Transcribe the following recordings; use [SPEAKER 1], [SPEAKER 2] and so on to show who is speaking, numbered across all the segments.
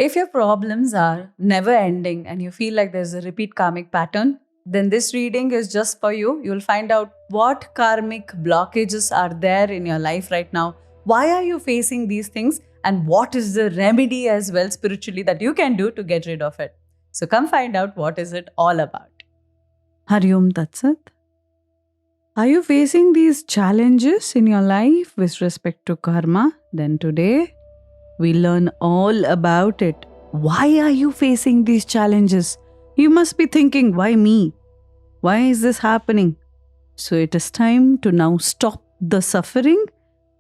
[SPEAKER 1] If your problems are never ending and you feel like there's a repeat karmic pattern, then this reading is just for you. You'll find out what karmic blockages are there in your life right now. Why are you facing these things? And what is the remedy as well spiritually that you can do to get rid of it? So come find out what is it all about. Hari Om Tat Sat. Are you facing these challenges in your life with respect to karma? Then today we learn all about it. Why are you facing these challenges? You must be thinking, why me? Why is this happening? So it is time to now stop the suffering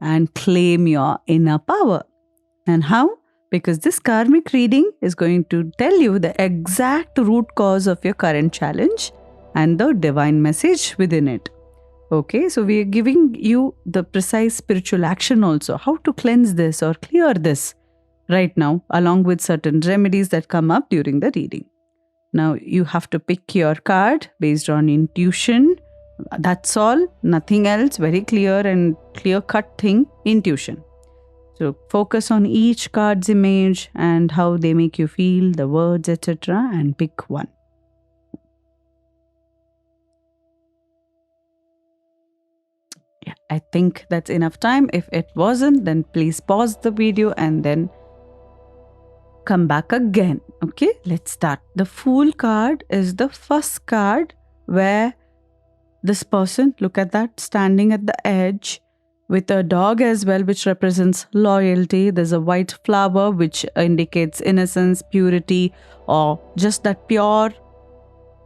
[SPEAKER 1] and claim your inner power. And how? Because this karmic reading is going to tell you the exact root cause of your current challenge and the divine message within it. Okay, so we are giving you the precise spiritual action also, how to cleanse this or clear this right now, along with certain remedies that come up during the reading. Now, you have to pick your card based on intuition. That's all, nothing else, very clear and clear-cut thing, intuition. So, focus on each card's image and how they make you feel, the words, etc. and pick one. I think that's enough time. If it wasn't, then please pause the video and then come back again. Okay, let's start. The Fool card is the first card where this person, look at that, standing at the edge with a dog as well, which represents loyalty. There's a white flower which indicates innocence, purity, or just that pure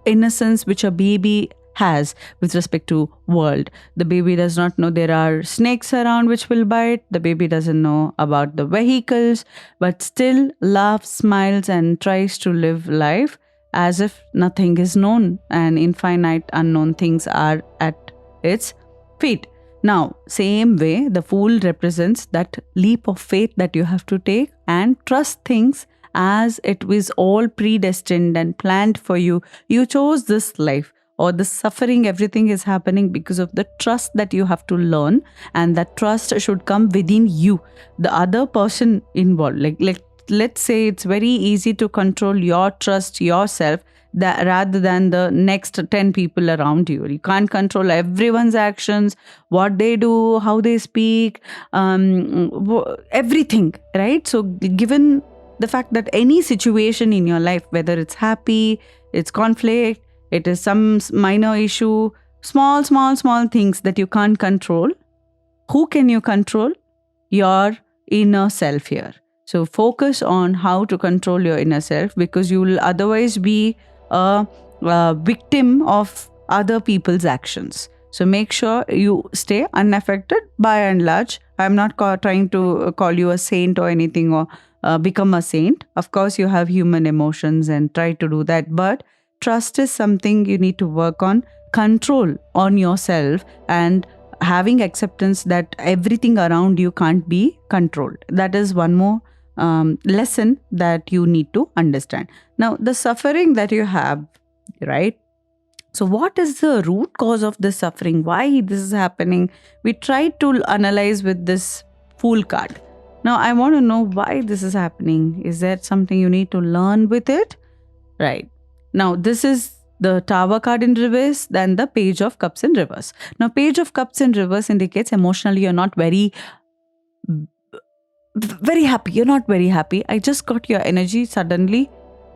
[SPEAKER 1] innocence which a baby has with respect to world. The baby does not know there are snakes around which will bite. The baby doesn't know about the vehicles, but still laughs, smiles and tries to live life as if nothing is known and infinite unknown things are at its feet. Now, same way, the Fool represents that leap of faith that you have to take and trust things as it was all predestined and planned for you. You chose this life, or the suffering, everything is happening because of the trust that you have to learn, and that trust should come within you, the other person involved. Let's say it's very easy to control your trust yourself rather than the next 10 people around you. You can't control everyone's actions, what they do, how they speak, everything, right? So given the fact that any situation in your life, whether it's happy, it's conflict, it is some minor issue, small things that you can't control. Who can you control? Your inner self here. So focus on how to control your inner self, because you will otherwise be a victim of other people's actions. So make sure you stay unaffected by and large. I'm not trying to call you a saint or anything, or become a saint. Of course, you have human emotions and try to do that, but trust is something you need to work on, control on yourself, and having acceptance that everything around you can't be controlled. That is one more lesson that you need to understand. Now, the suffering that you have, right? So what is the root cause of this suffering? Why this is happening? We tried to analyze with this Fool card. Now, I want to know why this is happening. Is there something you need to learn with it? Right. Now, this is the Tower card in reverse, then the Page of Cups in reverse. Now, Page of Cups in reverse indicates emotionally you're not very happy. You're not very happy. I just got your energy suddenly,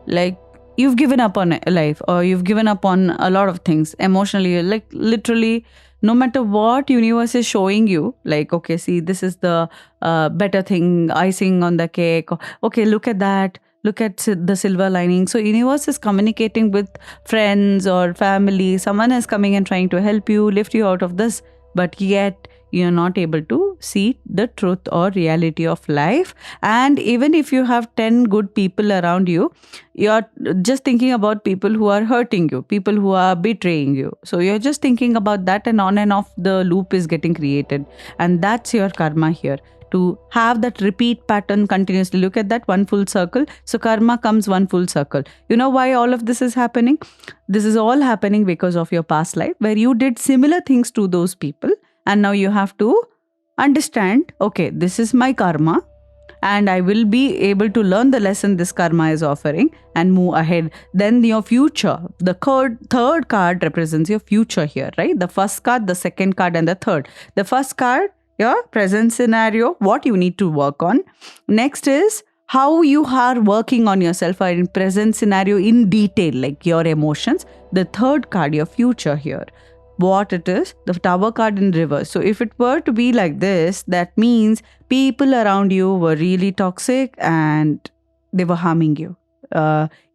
[SPEAKER 1] like you've given up on life, or you've given up on a lot of things emotionally. Like literally, no matter what universe is showing you, like, okay, see, this is the better thing, icing on the cake. Okay, look at that. Look at the silver lining. So universe is communicating with friends or family. Someone is coming and trying to help you, lift you out of this. But yet you're not able to see the truth or reality of life. And even if you have 10 good people around you, you're just thinking about people who are hurting you, people who are betraying you. So you're just thinking about that, and on and off the loop is getting created. And that's your karma here. To have that repeat pattern continuously. Look at that, one full circle. So karma comes one full circle. You know why all of this is happening? This is all happening because of your past life, where you did similar things to those people. And now you have to understand, okay, this is my karma. and I will be able to learn the lesson this karma is offering and move ahead. Then your future, the third card represents your future here, right? The first card, the second card, and the third. The first card, your present scenario, what you need to work on. Next is how you are working on yourself in present scenario in detail, like your emotions. The third card, your future here, what it is, the Tower card in reverse. So if it were to be like this, that means people around you were really toxic and they were harming you.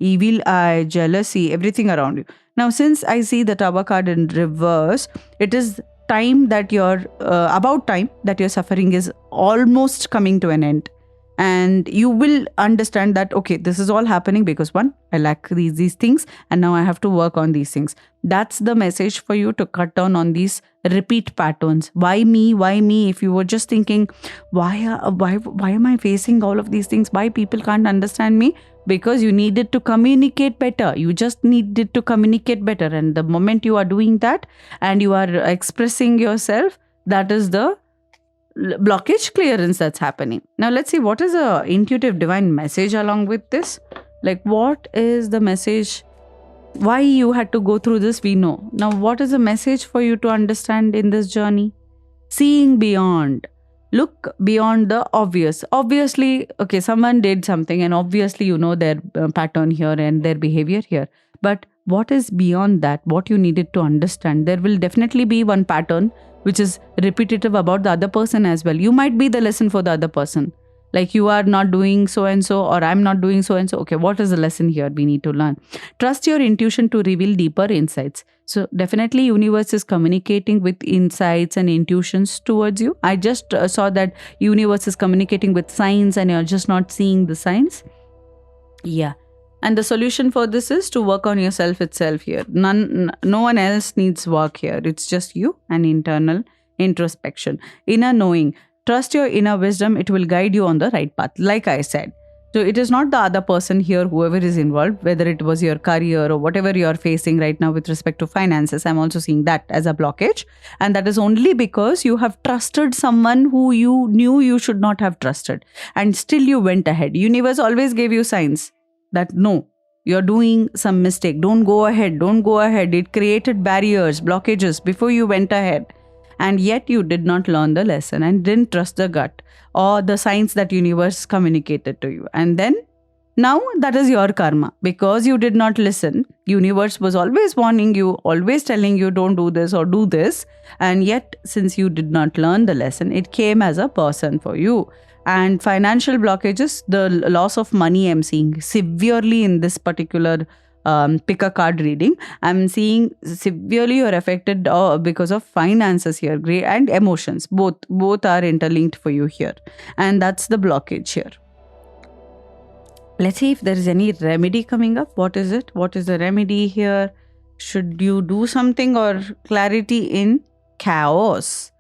[SPEAKER 1] Evil eye, jealousy, everything around you. Now, since I see the Tower card in reverse, it is time that about time that your suffering is almost coming to an end. And you will understand that, okay, this is all happening because one, I lack these things, and now I have to work on these things. That's the message for you, to cut down on these repeat patterns. Why me? Why me? If you were just thinking, why am I facing all of these things? Why people can't understand me? Because you needed to communicate better. You just needed to communicate better. And the moment you are doing that and you are expressing yourself, that is the blockage clearance that's happening. Now let's see, what is a intuitive divine message along with this? Like, what is the message? Why you had to go through this, we know. Now what is the message for you to understand in this journey? Seeing beyond. Look beyond the obvious. Obviously, okay, someone did something and obviously you know their pattern here and their behavior here. But what is beyond that? What you needed to understand? There will definitely be one pattern which is repetitive about the other person as well. You might be the lesson for the other person. Like, you are not doing so and so, or I'm not doing so and so. Okay, what is the lesson here we need to learn? Trust your intuition to reveal deeper insights. So definitely universe is communicating with insights and intuitions towards you. I just saw that universe is communicating with signs and you're just not seeing the signs. Yeah. And the solution for this is to work on yourself itself here. No one else needs work here. It's just you and internal introspection. Inner knowing. Trust your inner wisdom. It will guide you on the right path. Like I said. So it is not the other person here, whoever is involved, whether it was your career or whatever you are facing right now with respect to finances. I'm also seeing that as a blockage. And that is only because you have trusted someone who you knew you should not have trusted. And still you went ahead. Universe always gave you signs that no, you're doing some mistake. Don't go ahead. Don't go ahead. It created barriers, blockages before you went ahead. And yet you did not learn the lesson and didn't trust the gut or the signs that universe communicated to you. And then now that is your karma, because you did not listen. Universe was always warning you, always telling you don't do this or do this. And yet since you did not learn the lesson, it came as a person for you. And financial blockages, the loss of money I'm seeing severely in this particular pick a card reading. I'm seeing severely you're affected because of finances here, and emotions. Both are interlinked for you here. And that's the blockage here. Let's see if there is any remedy coming up. What is it? What is the remedy here? Should you do something, or clarity in chaos?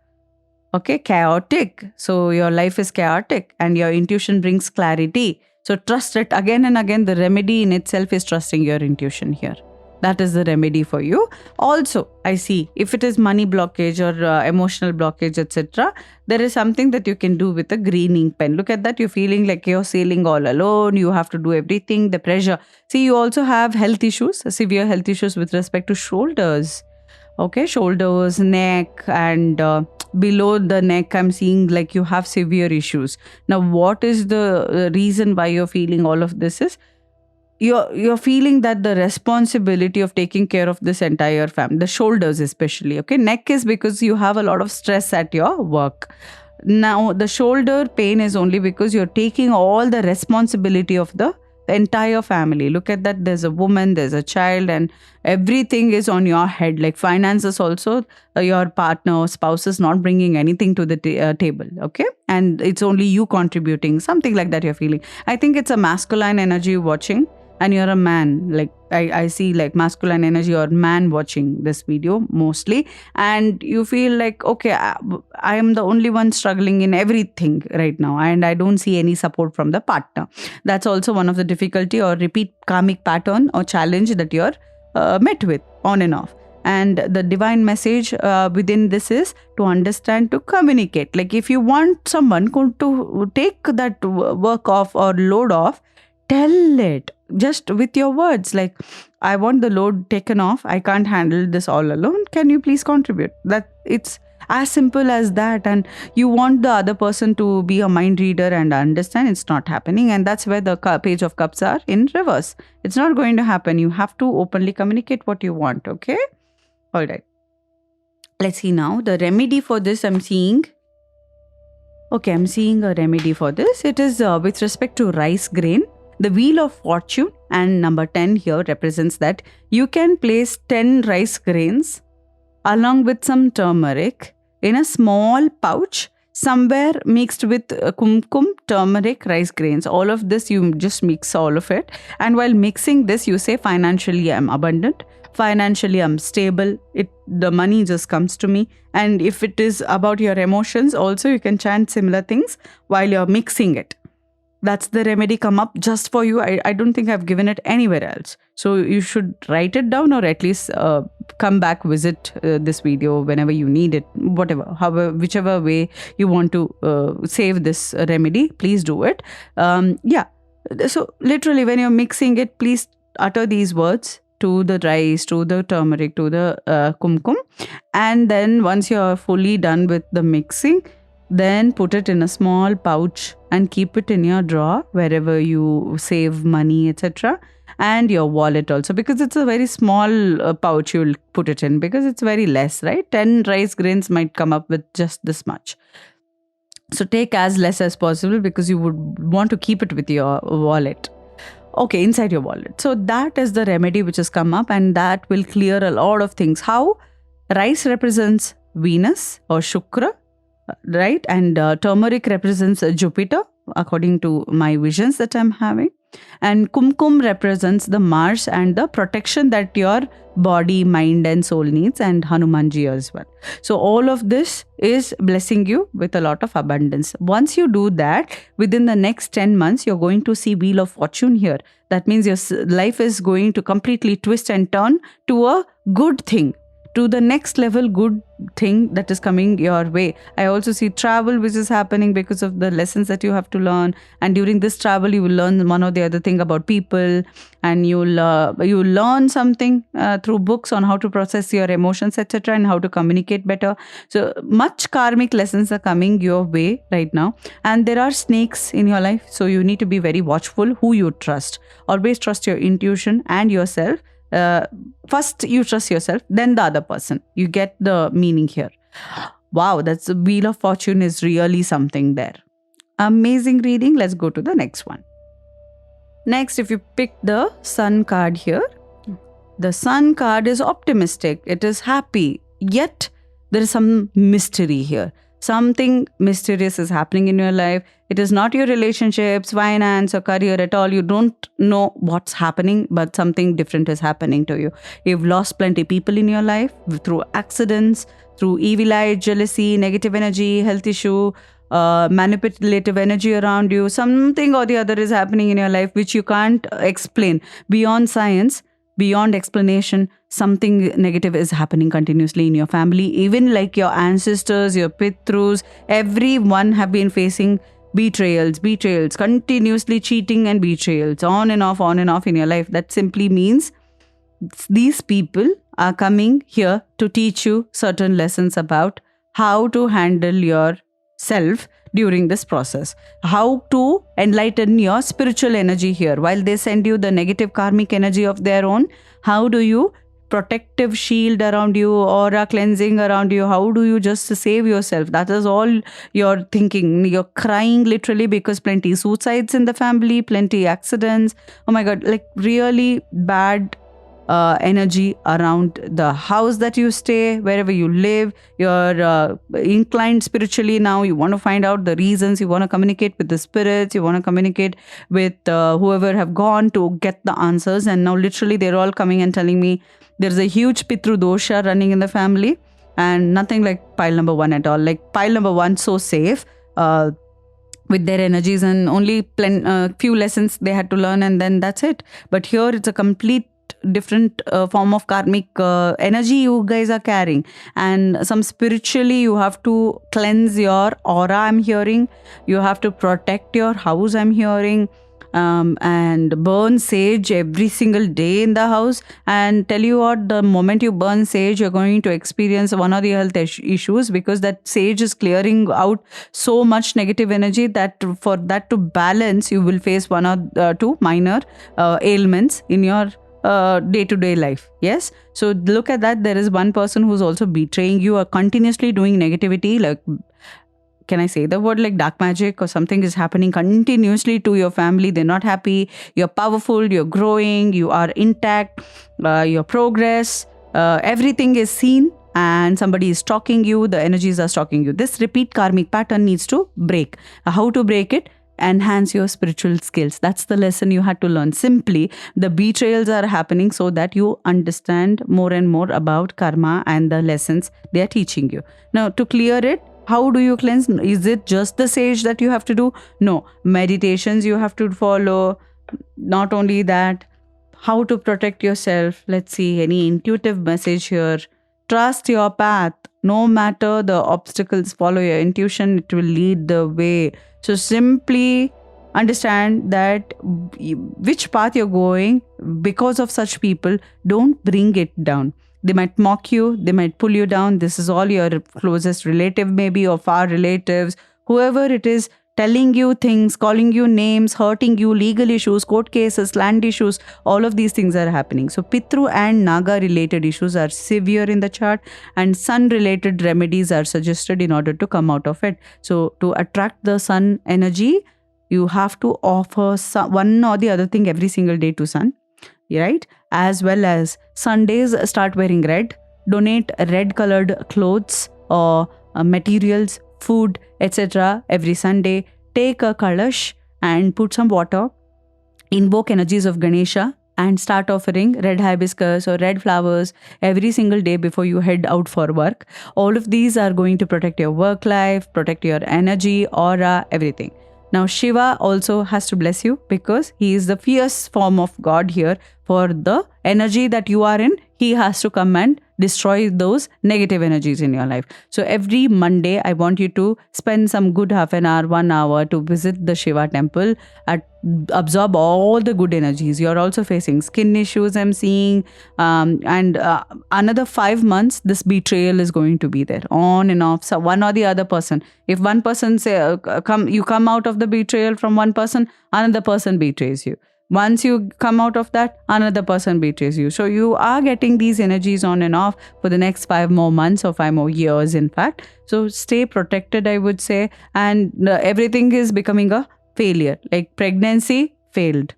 [SPEAKER 1] Okay, chaotic. So your life is chaotic and your intuition brings clarity. So trust it again and again. The remedy in itself is trusting your intuition here. That is the remedy for you. Also, I see if it is money blockage or emotional blockage, etc., there is something that you can do with a green ink pen. Look at that. You're feeling like you're sailing all alone. You have to do everything. The pressure. See, you also have health issues, severe health issues with respect to shoulders. Okay, shoulders, neck, and below the neck, I'm seeing like you have severe issues. Now, what is the reason why you're feeling all of this is you're feeling that the responsibility of taking care of this entire family, the shoulders especially. Okay, neck is because you have a lot of stress at your work. Now, the shoulder pain is only because you're taking all the responsibility of the entire family. Look at that. There's a woman, there's a child, and everything is on your head. Like finances also, your partner or spouse is not bringing anything to the table. Okay. And it's only you contributing, something like that you're feeling. I think it's a masculine energy watching, and you're a man. Like I see like masculine energy or man watching this video mostly. And you feel like, okay, I am the only one struggling in everything right now. And I don't see any support from the partner. That's also one of the difficulty or repeat karmic pattern or challenge that you're met with on and off. And the divine message within this is to understand, to communicate. Like if you want someone to take that work off or load off, tell it just with your words. Like, I want the load taken off. I can't handle this all alone. Can you please contribute? That it's as simple as that. And you want the other person to be a mind reader and understand it's not happening. And that's where the page of cups are in reverse. It's not going to happen. You have to openly communicate what you want. Okay. All right. Let's see now the remedy for this. I'm seeing a remedy for this. It is with respect to rice grain. The wheel of fortune and number 10 here represents that you can place 10 rice grains along with some turmeric in a small pouch somewhere mixed with kumkum, turmeric, rice grains. All of this, you just mix all of it. And while mixing this, you say, financially I'm abundant, financially I'm stable, the money just comes to me. And if it is about your emotions also, you can chant similar things while you're mixing it. That's the remedy come up just for you. I don't think I've given it anywhere else. So you should write it down, or at least come back, visit this video whenever you need it, whichever way you want to save this remedy, please do it. So literally when you're mixing it, please utter these words to the rice, to the turmeric, to the kumkum. And then once you're fully done with the mixing, then put it in a small pouch and keep it in your drawer wherever you save money, etc. And your wallet also, because it's a very small pouch you'll put it in, because it's very less, right? 10 rice grains might come up with just this much. So take as less as possible, because you would want to keep it with your wallet. Okay, inside your wallet. So that is the remedy which has come up, and that will clear a lot of things. How? Rice represents Venus or Shukra, right? And turmeric represents Jupiter, according to my visions that I'm having. And kumkum represents the Mars and the protection that your body, mind and soul needs, and Hanumanji as well. So all of this is blessing you with a lot of abundance. Once you do that, within the next 10 months, you're going to see Wheel of Fortune here. That means your life is going to completely twist and turn to a good thing, to the next level good thing that is coming your way. I also see travel which is happening because of the lessons that you have to learn. And during this travel, you will learn one or the other thing about people, and you'll learn something through books on how to process your emotions, etc., and how to communicate better. So much karmic lessons are coming your way right now. And there are snakes in your life, so you need to be very watchful who you trust. Always trust your intuition and yourself. First you trust yourself, then the other person. You get the meaning here. Wow, that's the Wheel of Fortune is really something there. Amazing reading. Let's go to the next one. Next, if you pick the Sun card here, the Sun card is optimistic. It is happy. Yet there is some mystery here. Something mysterious is happening in your life. It is not your relationships, finance or career at all. You don't know what's happening, but something different is happening to you. You've lost plenty people in your life through accidents, through evil eye, jealousy, negative energy, health issue, manipulative energy around you. Something or the other is happening in your life which you can't explain. Beyond science, beyond explanation, something negative is happening continuously in your family. Even like your ancestors, your Pitrus, everyone have been facing betrayals, continuously cheating and betrayals, on and off in your life. That simply means these people are coming here to teach you certain lessons about how to handle yourself during this process, how to enlighten your spiritual energy here. While they send you the negative karmic energy of their own, how do you protective shield around you, aura cleansing around you? How do you just save yourself? That is all you're thinking. You're crying literally because plenty suicides in the family, plenty accidents. Oh my God, like really bad energy around the house that you stay, wherever you live. You're inclined spiritually now. You want to find out the reasons. You want to communicate with the spirits. You want to communicate with whoever have gone to get the answers. And now literally they're all coming and telling me there's a huge Pitru dosha running in the family, and nothing like pile number 1 at all. Like pile number 1 so safe with their energies, and only few lessons they had to learn, and then that's it. But here it's a complete different form of karmic energy you guys are carrying, and some spiritually you have to cleanse your aura, I'm hearing. You have to protect your house, I'm hearing. And burn sage every single day in the house. And tell you what, the moment you burn sage, you're going to experience one of the health issues, because that sage is clearing out so much negative energy that for that to balance, you will face one or two minor ailments in your day-to-day life. Yes, so look at that. There is one person who's also betraying you or continuously doing negativity, like, can I say the word, like dark magic or something is happening continuously to your family. They're not happy. You're powerful, you're growing, you are intact, your progress, everything is seen, and somebody is stalking you, the energies are stalking you. This repeat karmic pattern needs to break. How to break it? Enhance your spiritual skills. That's the lesson you had to learn. Simply, the betrayals are happening so that you understand more and more about karma and the lessons they are teaching you. Now, to clear it, how do you cleanse? Is it just the sage that you have to do? No. Meditations you have to follow. Not only that, how to protect yourself. Let's see, any intuitive message here. Trust your path. No matter the obstacles, follow your intuition. It will lead the way. So simply understand that which path you're going, because of such people, don't bring it down. They might mock you, they might pull you down. This is all your closest relative, maybe, or far relatives, whoever it is, telling you things, calling you names, hurting you, legal issues, court cases, land issues, all of these things are happening. So Pitru and Naga related issues are severe in the chart, and sun related remedies are suggested in order to come out of it. So to attract the sun energy, you have to offer one or the other thing every single day to sun, right? As well as Sundays, start wearing red. Donate red colored clothes or materials, food, etc. every Sunday. Take a kalash and put some water. Invoke energies of Ganesha and start offering red hibiscus or red flowers every single day before you head out for work. All of these are going to protect your work life, protect your energy, aura, everything. Now, Shiva also has to bless you, because he is the fierce form of God here. For the energy that you are in, he has to come and destroy those negative energies in your life. So every Monday, I want you to spend some good half an hour, 1 hour to visit the Shiva temple and absorb all the good energies. You're also facing skin issues, I'm seeing, and another 5 months, this betrayal is going to be there, on and off. So one or the other person. If one person say you come out of the betrayal from one person, another person betrays you. Once you come out of that, another person betrays you. So you are getting these energies on and off for the next 5 more months or 5 more years, in fact. So stay protected, I would say. And everything is becoming a failure. Like pregnancy, failed.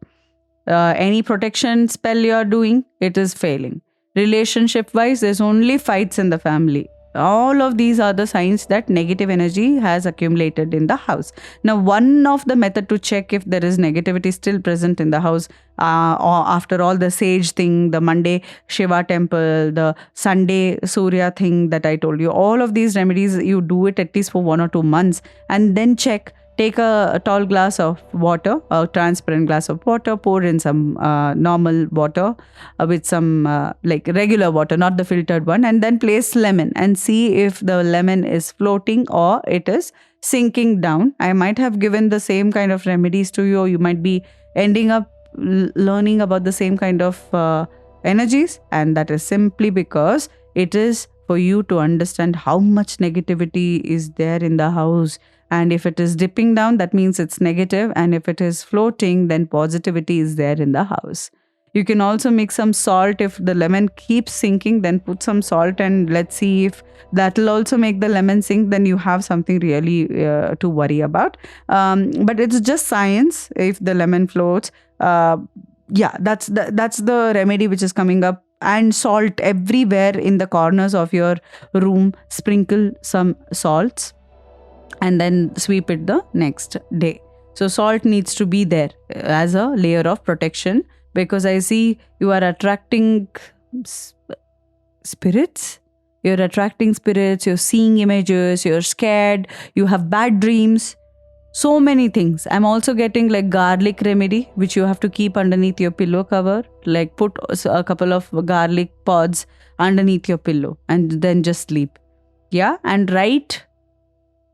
[SPEAKER 1] Any protection spell you're doing, it is failing. Relationship-wise, there's only fights in the family. All of these are the signs that negative energy has accumulated in the house. Now, one of the method to check if there is negativity still present in the house, or after all the sage thing, the Monday Shiva temple, the Sunday Surya thing that I told you, all of these remedies, you do it at least for 1 or 2 months, and then check. Take a tall glass of water, a transparent glass of water, pour in some normal water with some like regular water, not the filtered one, and then place lemon and see if the lemon is floating or it is sinking down. I might have given the same kind of remedies to you, or you might be ending up learning about the same kind of energies, and that is simply because it is for you to understand how much negativity is there in the house. And if it is dipping down, that means it's negative. And if it is floating, then positivity is there in the house. You can also mix some salt. If the lemon keeps sinking, then put some salt and let's see if that will also make the lemon sink. Then you have something really to worry about. But it's just science. If the lemon floats, that's the remedy which is coming up. And salt everywhere in the corners of your room. Sprinkle some salts and then sweep it the next day. So salt needs to be there as a layer of protection, because I see you are attracting spirits. You're attracting spirits, you're seeing images, you're scared, you have bad dreams. So many things. I'm also getting like garlic remedy, which you have to keep underneath your pillow cover. Like put a couple of garlic pods underneath your pillow and then just sleep. Yeah. And write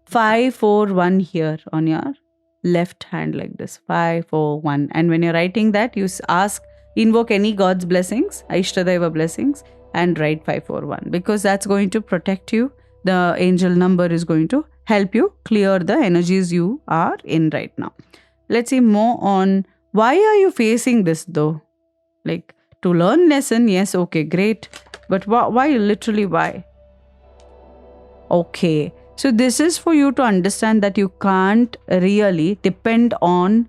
[SPEAKER 1] 541 here on your left hand like this. 541. And when you're writing that, you ask, invoke any God's blessings, Ishtadeva blessings, and write 541 because that's going to protect you. The angel number is going to help you clear the energies you are in right now. Let's see more on why are you facing this though? Like to learn lesson, yes, okay, great. But why literally why? Okay. So this is for you to understand that you can't really depend on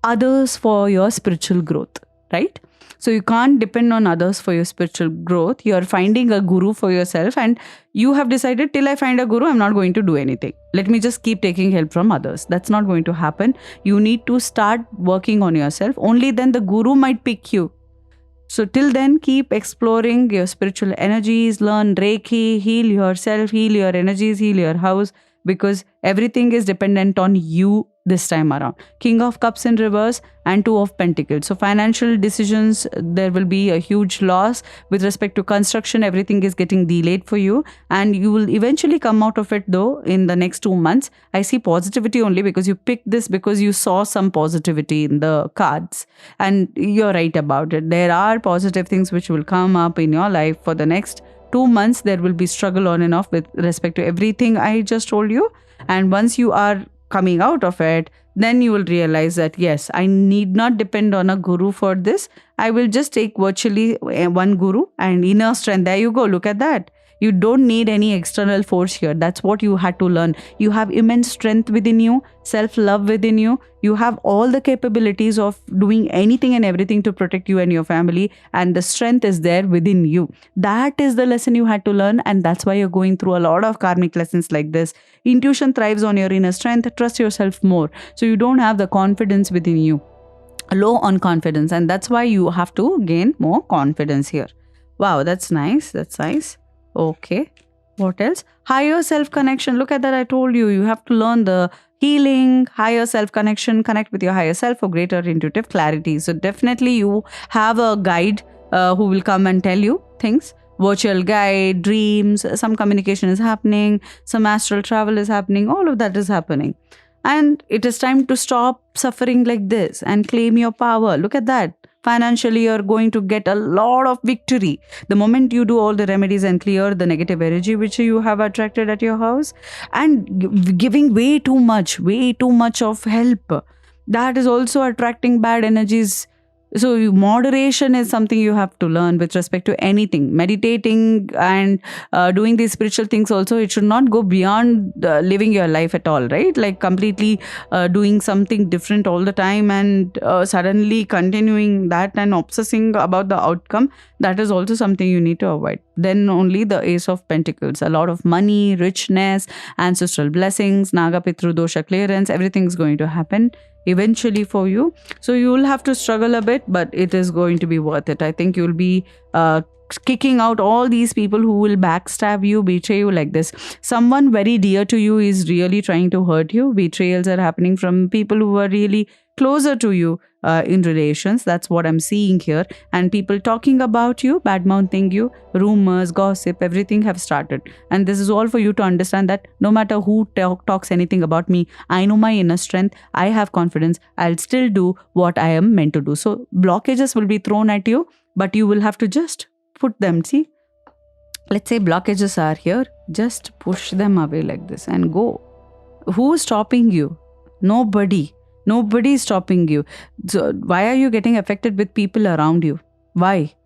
[SPEAKER 1] others for your spiritual growth, right? So you can't depend on others for your spiritual growth. You're finding a guru for yourself and you have decided till I find a guru, I'm not going to do anything. Let me just keep taking help from others. That's not going to happen. You need to start working on yourself. Only then the guru might pick you. So till then, keep exploring your spiritual energies, learn Reiki, heal yourself, heal your energies, heal your house, because everything is dependent on you this time around. King of Cups in reverse and Two of Pentacles. So financial decisions, there will be a huge loss. With respect to construction, everything is getting delayed for you and you will eventually come out of it though in the next 2 months. I see positivity only because you picked this because you saw some positivity in the cards and you're right about it. There are positive things which will come up in your life for the next 2 months. There will be struggle on and off with respect to everything I just told you. And once you are coming out of it, then you will realize that yes, I need not depend on a guru for this. I will just take virtually one guru and inner strength. There you go. Look at that. You don't need any external force here. That's what you had to learn. You have immense strength within you, self-love within you. You have all the capabilities of doing anything and everything to protect you and your family. And the strength is there within you. That is the lesson you had to learn. And that's why you're going through a lot of karmic lessons like this. Intuition thrives on your inner strength. Trust yourself more. So you don't have the confidence within you. Low on confidence. And that's why you have to gain more confidence here. Wow, that's nice. That's nice. Okay. What else? Higher self-connection. Look at that. I told you, you have to learn the healing, higher self-connection, connect with your higher self for greater intuitive clarity. So definitely you have a guide who will come and tell you things. Virtual guide, dreams, some communication is happening, some astral travel is happening. All of that is happening. And it is time to stop suffering like this and claim your power. Look at that. Financially, you're going to get a lot of victory. The moment you do all the remedies and clear the negative energy which you have attracted at your house and giving way too much of help, that is also attracting bad energies. So moderation is something you have to learn with respect to anything. Meditating and doing these spiritual things also, it should not go beyond living your life at all, right? Like completely doing something different all the time and suddenly continuing that and obsessing about the outcome. That is also something you need to avoid. Then only the Ace of Pentacles. A lot of money, richness, ancestral blessings, Naga Pitru Dosha clearance, everything is going to happen eventually for you. So you will have to struggle a bit, but it is going to be worth it. I think you'll be kicking out all these people who will backstab you, betray you like this. Someone very dear to you is really trying to hurt you. Betrayals are happening from people who are really closer to you in relations. That's what I'm seeing here. And people talking about you, bad-mouthing you, rumors, gossip, everything have started. And this is all for you to understand that no matter who talks anything about me, I know my inner strength. I have confidence. I'll still do what I am meant to do. So blockages will be thrown at you, but you will have to just put them. See, let's say blockages are here. Just push them away like this and go. Who is stopping you? Nobody. Nobody is stopping you. So why are you getting affected with people around you? Why?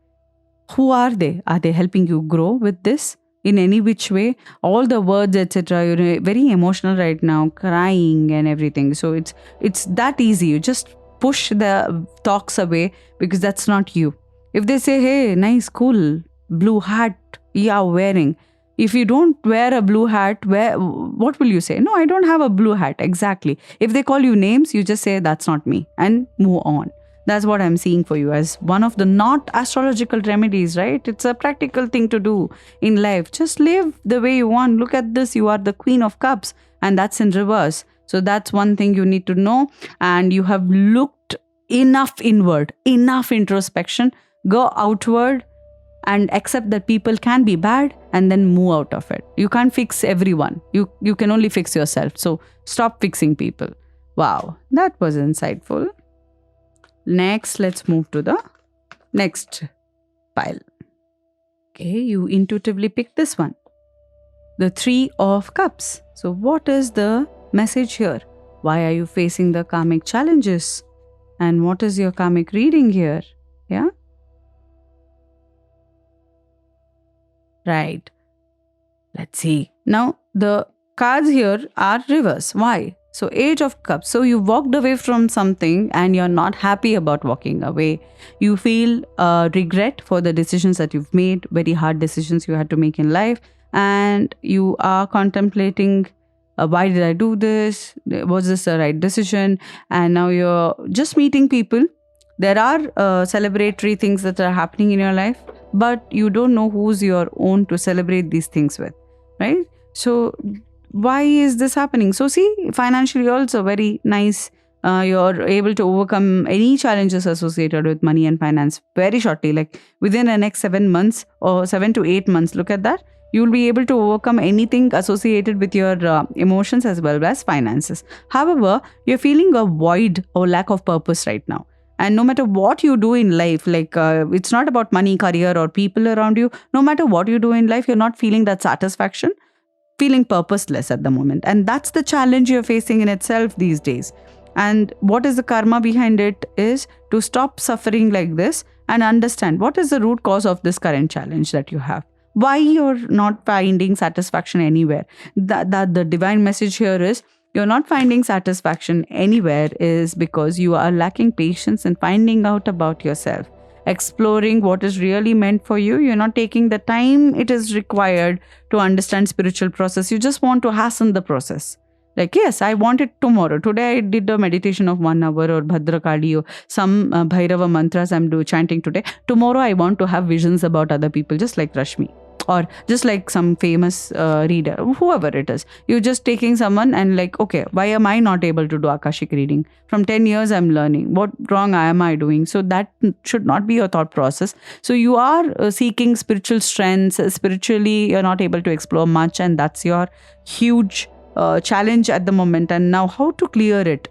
[SPEAKER 1] Who are they? Are they helping you grow with this in any which way? All the words, etc. You're very emotional right now, crying and everything. So it's that easy. You just push the talks away because that's not you. If they say, hey, nice, cool, blue hat, yeah, wearing. If you don't wear a blue hat, what will you say? No, I don't have a blue hat. Exactly. If they call you names, you just say, that's not me and move on. That's what I'm seeing for you as one of the not astrological remedies, right? It's a practical thing to do in life. Just live the way you want. Look at this. You are the Queen of Cups and that's in reverse. So that's one thing you need to know. And you have looked enough inward, enough introspection. Go outward and accept that people can be bad, and then move out of it. You can't fix everyone. You can only fix yourself. So stop fixing people. Wow, that was insightful. Next, let's move to the next pile. Okay, you intuitively picked this one. The 3 of Cups. So what is the message here? Why are you facing the karmic challenges? And what is your karmic reading here? Yeah? Right. Let's see. Now, the cards here are reverse. Why? So, Age of Cups. So, you walked away from something and you're not happy about walking away. You feel regret for the decisions that you've made, very hard decisions you had to make in life. And you are contemplating, why did I do this? Was this the right decision? And now you're just meeting people. There are celebratory things that are happening in your life, but you don't know who's your own to celebrate these things with, right? So why is this happening? So see, financially also very nice. You're able to overcome any challenges associated with money and finance very shortly, like within the next 7 months or 7 to 8 months. Look at that. You'll be able to overcome anything associated with your emotions as well as finances. However, you're feeling a void or lack of purpose right now. And no matter what you do in life, like it's not about money, career, or people around you. No matter what you do in life, you're not feeling that satisfaction, feeling purposeless at the moment. And that's the challenge you're facing in itself these days. And what is the karma behind it is to stop suffering like this and understand what is the root cause of this current challenge that you have. Why you're not finding satisfaction anywhere. That the divine message here is, you're not finding satisfaction anywhere is because you are lacking patience in finding out about yourself, exploring what is really meant for you. You're not taking the time it is required to understand spiritual process. You just want to hasten the process. Like, yes, I want it tomorrow. Today I did a meditation of 1 hour or Bhadrakali or some Bhairava mantras I'm chanting today. Tomorrow I want to have visions about other people, just like Rashmi. Or just like some famous reader, whoever it is. You're just taking someone and like, okay, why am I not able to do Akashic reading? From 10 years I'm learning. What wrong am I doing? So that should not be your thought process. So you are seeking spiritual strengths. Spiritually, you're not able to explore much, and that's your huge challenge at the moment. And now how to clear it?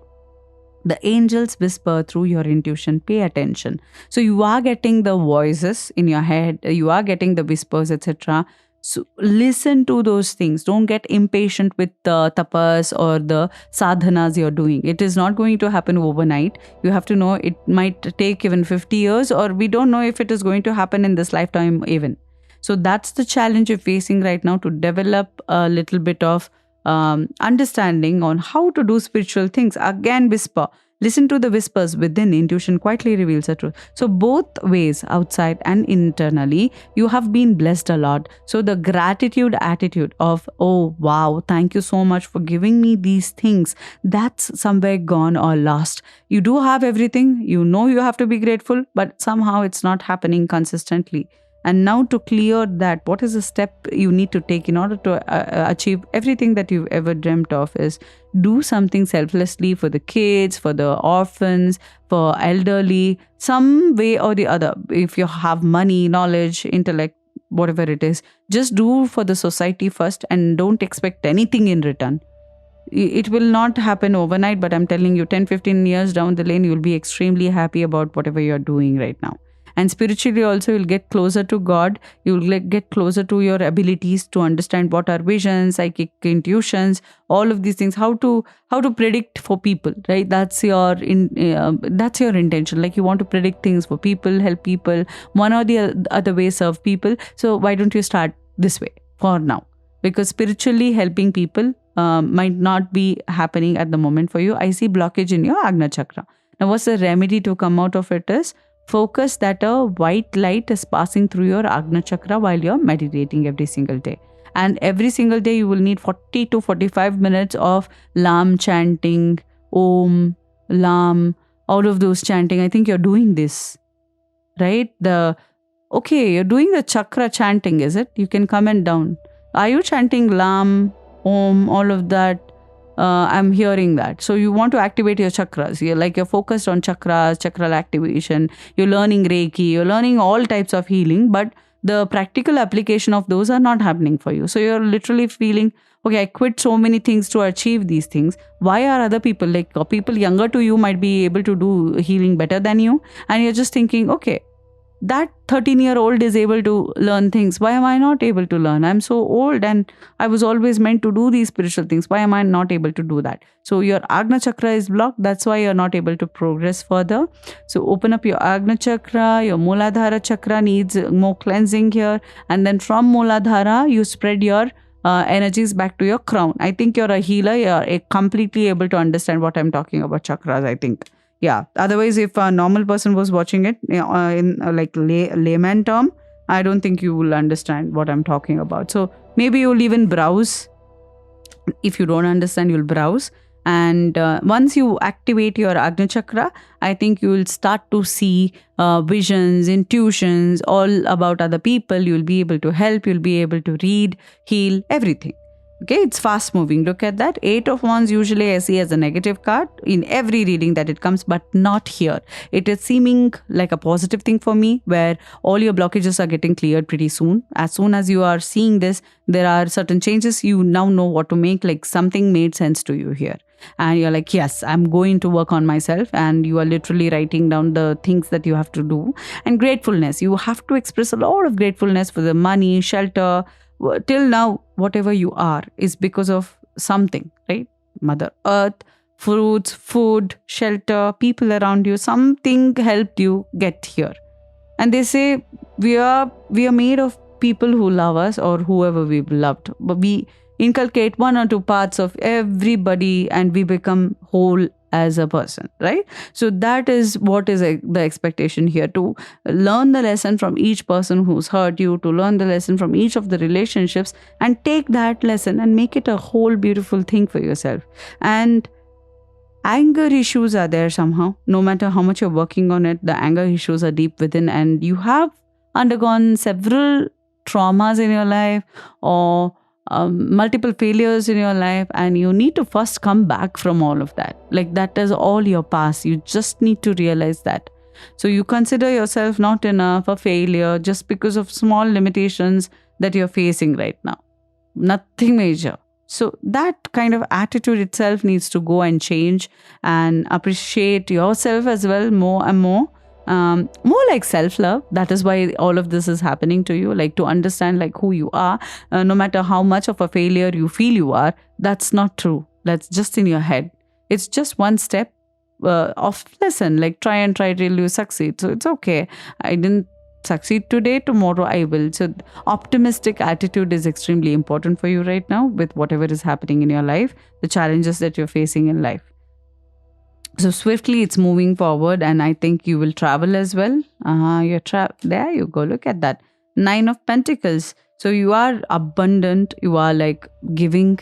[SPEAKER 1] The angels whisper through your intuition. Pay attention. So you are getting the voices in your head, you are getting the whispers, etc. So listen to those things. Don't get impatient with the tapas or the sadhanas you're doing. It is not going to happen overnight. You have to know it might take even 50 years, or we don't know if it is going to happen in this lifetime even. So that's the challenge you're facing right now, to develop a little bit of understanding on how to do spiritual things. Again, whisper. Listen to the whispers within. Intuition quietly reveals the truth. So both ways, outside and internally, you have been blessed a lot. So the gratitude attitude of, oh wow, thank you so much for giving me these things, that's somewhere gone or lost. You do have everything. You know you have to be grateful, but somehow it's not happening consistently. And now to clear that, what is the step you need to take in order to achieve everything that you've ever dreamt of is do something selflessly for the kids, for the orphans, for elderly, some way or the other. If you have money, knowledge, intellect, whatever it is, just do for the society first and don't expect anything in return. It will not happen overnight, but I'm telling you, 10-15 years down the lane, you'll be extremely happy about whatever you're doing right now. And spiritually also, you'll get closer to God. You'll get closer to your abilities to understand what are visions, psychic intuitions, all of these things. How to predict for people, right? That's your intention. Like you want to predict things for people, help people, one or the other way serve people. So why don't you start this way for now? Because spiritually helping people might not be happening at the moment for you. I see blockage in your Agna Chakra. Now, what's the remedy to come out of it is focus that a white light is passing through your Agna Chakra while you're meditating every single day. And every single day you will need 40 to 45 minutes of Lam chanting, Om, Lam, all of those chanting. I think you're doing this, right? You're doing the chakra chanting, is it? You can comment down. Are you chanting Lam, Om, all of that? I'm hearing that. So you want to activate your chakras. You're focused on chakras, chakral activation. You're learning Reiki. You're learning all types of healing, but the practical application of those are not happening for you. So you're literally feeling, okay, I quit so many things to achieve these things. Why are other people, people younger to you, might be able to do healing better than you? And you're just thinking, okay, that 13-year-old is able to learn things. Why am I not able to learn? I'm so old and I was always meant to do these spiritual things. Why am I not able to do that? So your Agna chakra is blocked. That's why you're not able to progress further. So open up your Agna chakra. Your Muladhara chakra needs more cleansing here. And then from Muladhara, you spread your energies back to your crown. I think you're a healer. You're completely able to understand what I'm talking about chakras, I think. Yeah. Otherwise, if a normal person was watching it in layman term, I don't think you will understand what I'm talking about. So maybe you'll even browse. If you don't understand, you'll browse. And once you activate your Agni Chakra, I think you will start to see visions, intuitions, all about other people. You'll be able to help. You'll be able to read, heal, everything. Okay, it's fast moving. Look at that. 8 of Wands usually I see as a negative card in every reading that it comes, but not here. It is seeming like a positive thing for me, where all your blockages are getting cleared pretty soon. As soon as you are seeing this, there are certain changes. You now know what to make, like something made sense to you here. And you're like, yes, I'm going to work on myself. And you are literally writing down the things that you have to do. And gratefulness. You have to express a lot of gratefulness for the money, shelter. Till now, whatever you are is because of something, right? Mother Earth, fruits, food, shelter, people around you, something helped you get here. And they say we are made of people who love us or whoever we've loved. But we inculcate one or two parts of everybody and we become whole as a person, right? So that is what is the expectation here, to learn the lesson from each person who's hurt you, to learn the lesson from each of the relationships and take that lesson and make it a whole beautiful thing for yourself. And anger issues are there somehow. No matter how much you're working on it, the anger issues are deep within, and you have undergone several traumas in your life or multiple failures in your life, and you need to first come back from all of that. Like, that is all your past. You just need to realize that. So you consider yourself not enough, a failure, just because of small limitations that you're facing right now. Nothing major. So that kind of attitude itself needs to go and change, and appreciate yourself as well more and more. More like self-love. That is why all of this is happening to you, like to understand like who you are. No matter how much of a failure you feel you are, that's not true. That's just in your head. It's just one step of lesson, like try till you succeed. So it's okay. I didn't succeed today, tomorrow I will. So optimistic attitude is extremely important for you right now with whatever is happening in your life, the challenges that you're facing in life. So swiftly it's moving forward, and I think you will travel as well. There you go. Look at that. 9 of Pentacles. So you are abundant. You are like giving,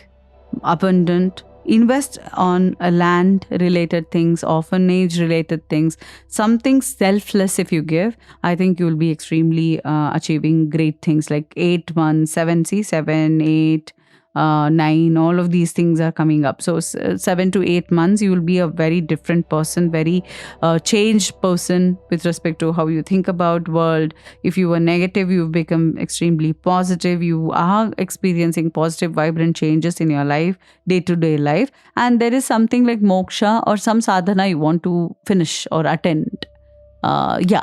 [SPEAKER 1] abundant. Invest on land related things, orphanage related things, something selfless. If you give, I think you will be extremely achieving great things, like 8, 1, 7, see 7, 8, 9, all of these things are coming up. So 7 to 8 months, you will be a very different person, very changed person with respect to how you think about world. If you were negative, you've become extremely positive. You are experiencing positive, vibrant changes in your life, day-to-day life. And there is something like moksha or some sadhana you want to finish or attend.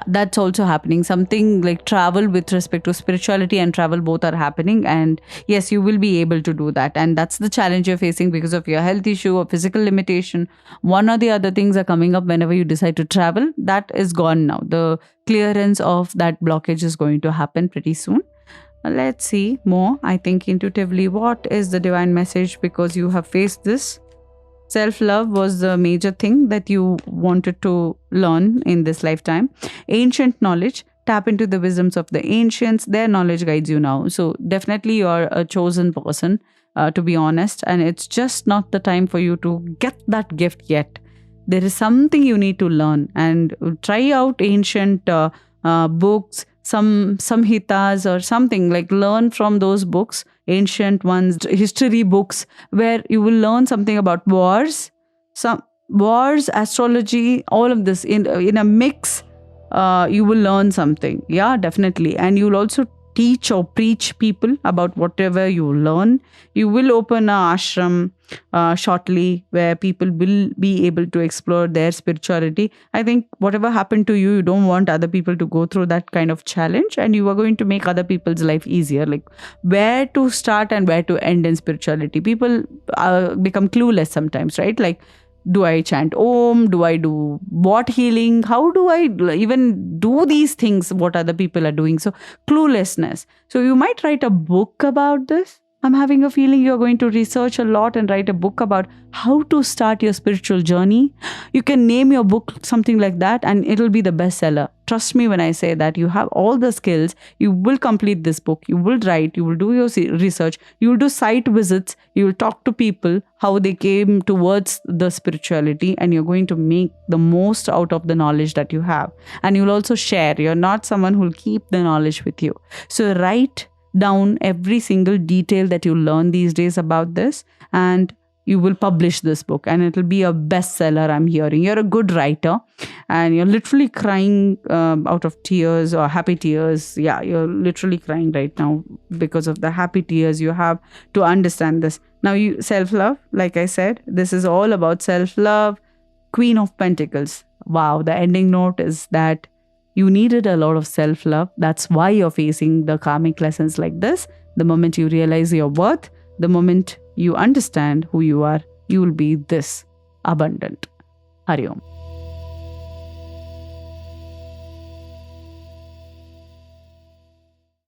[SPEAKER 1] That's also happening. Something like travel with respect to spirituality and travel, both are happening. And yes, you will be able to do that. And that's the challenge you're facing because of your health issue or physical limitation. One or the other things are coming up whenever you decide to travel. That is gone now. The clearance of that blockage is going to happen pretty soon. Let's see more. I think intuitively, what is the divine message? Because you have faced this. Self-love was the major thing that you wanted to learn in this lifetime. Ancient knowledge, tap into the wisdoms of the ancients. Their knowledge guides you now. So definitely you are a chosen person, to be honest. And it's just not the time for you to get that gift yet. There is something you need to learn, and try out ancient books, some samhitas or something, like learn from those books, ancient ones, history books, where you will learn something about wars, astrology, all of this in a mix. You will learn something. Yeah, definitely. And you'll also teach or preach people about whatever you learn. You will open a ashram shortly, where people will be able to explore their spirituality. I think whatever happened to you, you don't want other people to go through that kind of challenge, and you are going to make other people's life easier. Like where to start and where to end in spirituality. People become clueless sometimes, right? Like, do I chant Om? Do I do what healing? How do I even do these things? What other people are doing? So, cluelessness. So, you might write a book about this. I'm having a feeling you're going to research a lot and write a book about how to start your spiritual journey. You can name your book something like that, and it'll be the bestseller. Trust me when I say that you have all the skills. You will complete this book. You will write. You will do your research. You will do site visits. You will talk to people, how they came towards the spirituality, and you're going to make the most out of the knowledge that you have. And you'll also share. You're not someone who'll keep the knowledge with you. So write down every single detail that you learn these days about this, and you will publish this book, and it'll be a bestseller. I'm hearing you're a good writer, and you're literally crying out of tears, or happy tears. Yeah, you're literally crying right now because of the happy tears you have to understand this. Now, you self-love, like I said, this is all about self-love. Queen of Pentacles. Wow, the ending note is that you needed a lot of self-love. That's why you're facing the karmic lessons like this. The moment you realize your worth, the moment you understand who you are, you will be this abundant. Hari Om.